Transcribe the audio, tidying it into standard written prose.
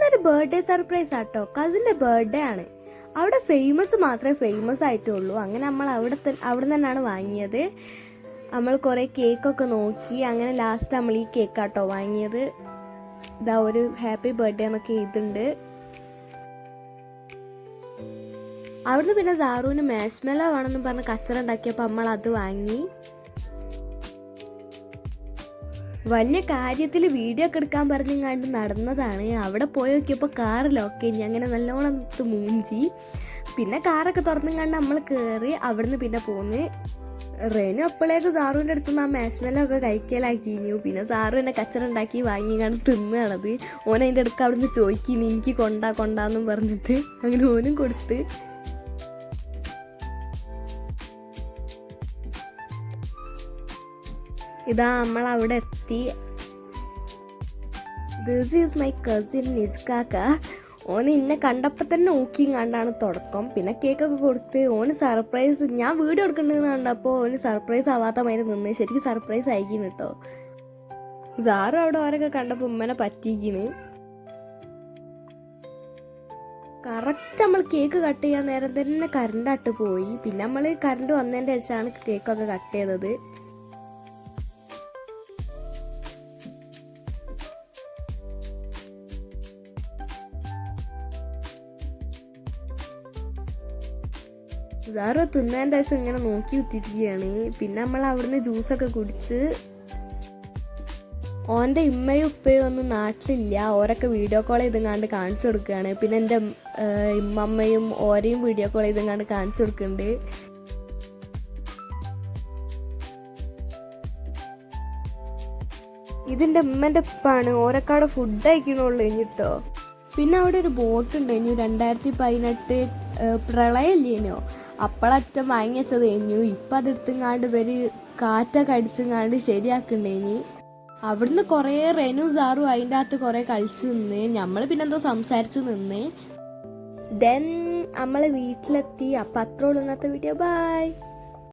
ഇന്നൊരു birthday surprise ആട്ടോ. കസിൻ്റെ birthday ആണ്. അവിടെ ഫേമസ് മാത്രമേ ഫേമസ് ആയിട്ടുള്ളൂ. അങ്ങനെ നമ്മൾ അവിടെ തന്നെയാണ് വാങ്ങിയത്. നമ്മൾ കുറേ കേക്കൊക്കെ നോക്കി. അങ്ങനെ ലാസ്റ്റ് നമ്മൾ ഈ കേക്കാട്ടോ വാങ്ങിയത്. ഇതാ ഒരു ഹാപ്പി ബർത്ത്ഡേ എന്നൊക്കെ എഴുതുന്നുണ്ട്. അവിടുന്ന് പിന്നെ സാറുവിന് മാഷ്മെല്ലോ വേണമെന്ന് പറഞ്ഞ് കച്ചറ ഉണ്ടാക്കിയപ്പോൾ നമ്മൾ അത് വാങ്ങി. വലിയ കാര്യത്തിൽ വീഡിയോ ഒക്കെ എടുക്കാൻ പറഞ്ഞങ്ങാണ്ട് നടന്നതാണ്. അവിടെ പോയി നോക്കിയപ്പോൾ കാറ് ലോക്ക് ഇനി അങ്ങനെ നല്ലോണം മൂഞ്ചി. പിന്നെ കാറൊക്കെ തുറന്നുങ്ങാണ്ട് നമ്മൾ കയറി. അവിടുന്ന് പിന്നെ പോന്ന് റെനു അപ്പോഴേക്ക് സാറുവിൻ്റെ അടുത്ത് നിന്ന് ആ മാഷ്മെല്ലോ ഒക്കെ കഴിക്കലാക്കിഞ്ഞു. പിന്നെ സാറു എന്നെ കച്ചറ ഉണ്ടാക്കി വാങ്ങിങ്ങാണ്ട് തിന്നുകണത്. ഓൻ അതിൻ്റെ അടുക്ക് അവിടുന്ന് ചോദിക്കുന്നു എനിക്ക് കൊണ്ടാന്നും പറഞ്ഞിട്ട്. അങ്ങനെ ഓനും കൊടുത്ത്. ഇതാ നമ്മൾ അവിടെ എത്തി. ദിസ് ഈസ് മൈ കസിൻ നിസ്കാക്ക. ഓന് ഇന്നെ കണ്ടപ്പോൾ തന്നെ നോക്കിയും തുടക്കം. പിന്നെ കേക്കൊക്കെ കൊടുത്ത് ഓന് സർപ്രൈസ്. ഞാൻ വീഡിയോ എടുക്കണ്ടെന്ന് കണ്ടപ്പോൾ ഓന് സർപ്രൈസ് ആവാത്ത മാതിരി നിന്ന്. ശരിക്കും സർപ്രൈസ് അയക്കുന്നു കേട്ടോ. സാറും അവിടെ ഓരൊക്കെ കണ്ടപ്പോൾ ഉമ്മനെ പറ്റിക്കുന്നു. കറക്റ്റ് നമ്മൾ കേക്ക് കട്ട് ചെയ്യാൻ നേരം തന്നെ കറണ്ട് പോയി. പിന്നെ നമ്മൾ കറണ്ട് വന്നതിൻ്റെ ശേഷമാണ് കേക്കൊക്കെ കട്ട് ചെയ്തത്. സാറ് തിന്നതിൻ്റെ ശേഷം ഇങ്ങനെ നോക്കി കുത്തിരിക്കുകയാണ്. പിന്നെ നമ്മൾ അവിടുന്ന് ജ്യൂസൊക്കെ കുടിച്ച്. ഓൻ്റെ ഇമ്മയും ഉപ്പയും ഒന്നും നാട്ടിലില്ല. ഓരൊക്കെ വീഡിയോ കോൾ ചെയ്തെങ്ങാണ്ട് കാണിച്ചു കൊടുക്കുകയാണ്. പിന്നെ എൻ്റെ ഇമ്മമ്മയും ഓരെയും വീഡിയോ കോൾ ചെയ്തെങ്ങാണ്ട് കാണിച്ചു കൊടുക്കുന്നുണ്ട്. ഇതിൻ്റെ ഉമ്മൻ്റെ ഉപ്പാണ്. ഓരൊക്കെ ഫുഡ് കഴിക്കണുള്ളൂ കഴിഞ്ഞിട്ടോ. പിന്നെ അവിടെ ഒരു ബോട്ട് ഉണ്ടായിരുന്നു. 2018 പ്രളയമില്ലേനോ, അപ്പോഴറ്റം വാങ്ങിച്ചത് കഴിഞ്ഞു. ഇപ്പം അതെടുത്തുങ്ങാണ്ട് ഇവര് കാറ്റൊക്കെ അടിച്ചുങ്ങാണ്ട് ശരിയാക്കണ്ടേനി. അവിടുന്ന് കുറേ റെനു സാറും അതിൻ്റെ അകത്ത് കുറേ കളിച്ച് നിന്ന്. നമ്മൾ പിന്നെന്തോ സംസാരിച്ച് നിന്ന്. ദെൻ നമ്മൾ വീട്ടിലെത്തി. അപ്പം അത്രേ ഉള്ളൂ ഇന്നത്തെ വീഡിയോ. ബൈ.